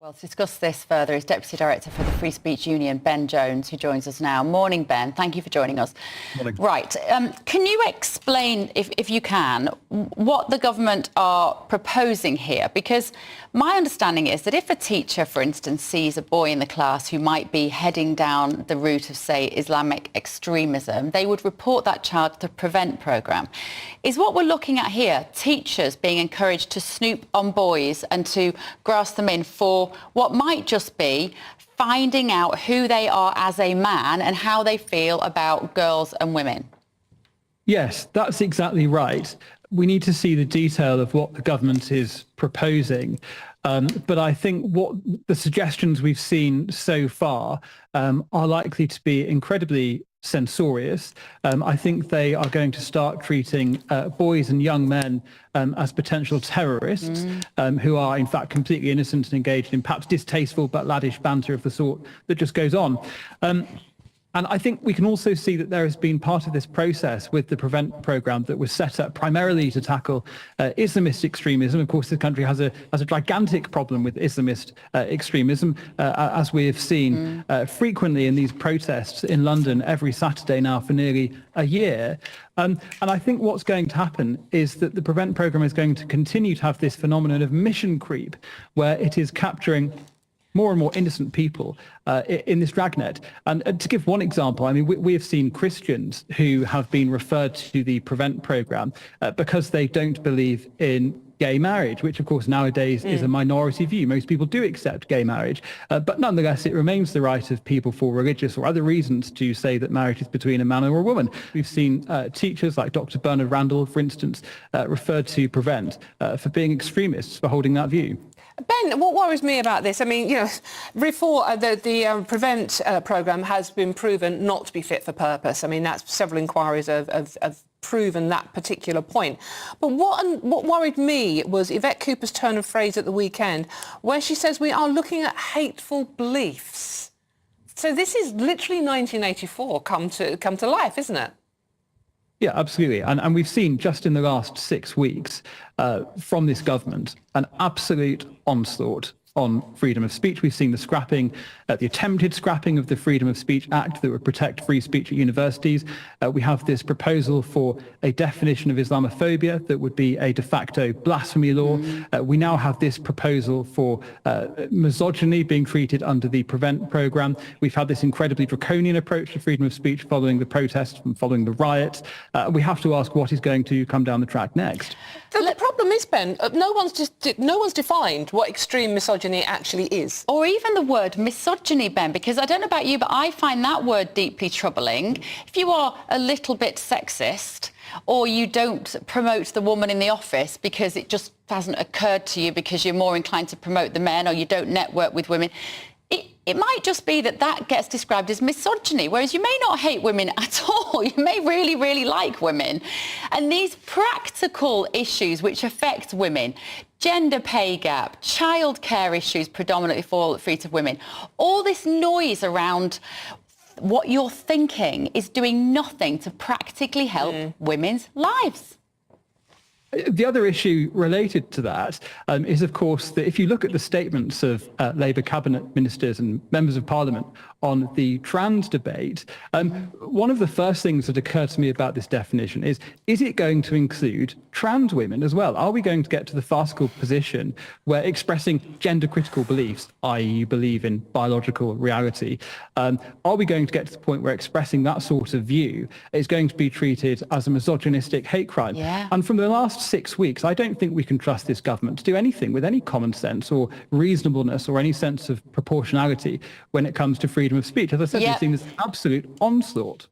Well, to discuss this further is Deputy Director for the Free Speech Union, Ben Jones, who joins us now. Morning, Ben. Thank you for joining us. Morning. Right. Can you explain, if you can, what the government are proposing here? Because my understanding is that if a teacher, for instance, sees a boy in the class who might be heading down the route of, say, Islamic extremism, they would report that child to the Prevent programme. Is what we're looking at here teachers being encouraged to snoop on boys and to grasp them in for what might just be finding out who they are as a man and how they feel about girls and women? Yes, that's exactly right. We need to see the detail of what the government is proposing. But I think what the suggestions we've seen so far are likely to be incredibly censorious. I think they are going to start treating boys and young men as potential terrorists who are in fact completely innocent and engaged in perhaps distasteful but laddish banter of the sort that just goes on. And I think we can also see that there has been part of this process with the Prevent programme that was set up primarily to tackle Islamist extremism. Of course, this country has a gigantic problem with Islamist extremism, as we have seen frequently in these protests in London every Saturday now for nearly a year. And I think what's going to happen is that the Prevent programme is going to continue to have this phenomenon of mission creep, where it is capturing more and more innocent people in this dragnet. And to give one example, I mean, we have seen Christians who have been referred to the Prevent programme because they don't believe in gay marriage, which of course nowadays is a minority view. Most people do accept gay marriage, but nonetheless it remains the right of people for religious or other reasons to say that marriage is between a man or a woman. We've seen teachers like Dr. Bernard Randall, for instance, referred to Prevent for being extremists for holding that view. Ben, what worries me about this, I mean, you know, the Prevent programme has been proven not to be fit for purpose. I mean, that's several inquiries have proven that particular point. But what worried me was Yvette Cooper's turn of phrase at the weekend, where she says we are looking at hateful beliefs. So this is literally 1984 come to life, isn't it? Yeah, absolutely. And we've seen just in the last 6 weeks from this government an absolute onslaught on freedom of speech. We've seen the scrapping, the attempted scrapping of the Freedom of Speech Act that would protect free speech at universities. We have this proposal for a definition of Islamophobia that would be a de facto blasphemy law. We now have this proposal for misogyny being treated under the Prevent programme. We've had this incredibly draconian approach to freedom of speech following the protests and following the riots. We have to ask what is going to come down the track next. The problem is, Ben, no one's defined what extreme misogyny actually is. Or even the word misogyny, Ben, because I don't know about you, but I find that word deeply troubling. If you are a little bit sexist, or you don't promote the woman in the office because it just hasn't occurred to you because you're more inclined to promote the men, or you don't network with women, it might just be that gets described as misogyny, whereas you may not hate women at all. You may really, really like women. And these practical issues which affect women, gender pay gap, childcare issues predominantly fall at the feet of women, all this noise around what you're thinking is doing nothing to practically help women's lives. The other issue related to that is, of course, that if you look at the statements of Labour cabinet ministers and members of Parliament on the trans debate, one of the first things that occurred to me about this definition is it going to include trans women as well? Are we going to get to the farcical position where expressing gender-critical beliefs, i.e. you believe in biological reality, are we going to get to the point where expressing that sort of view is going to be treated as a misogynistic hate crime? Yeah. And from the last 6 weeks, I don't think we can trust this government to do anything with any common sense or reasonableness or any sense of proportionality when it comes to freedom of speech. As I said, we've seen this absolute onslaught.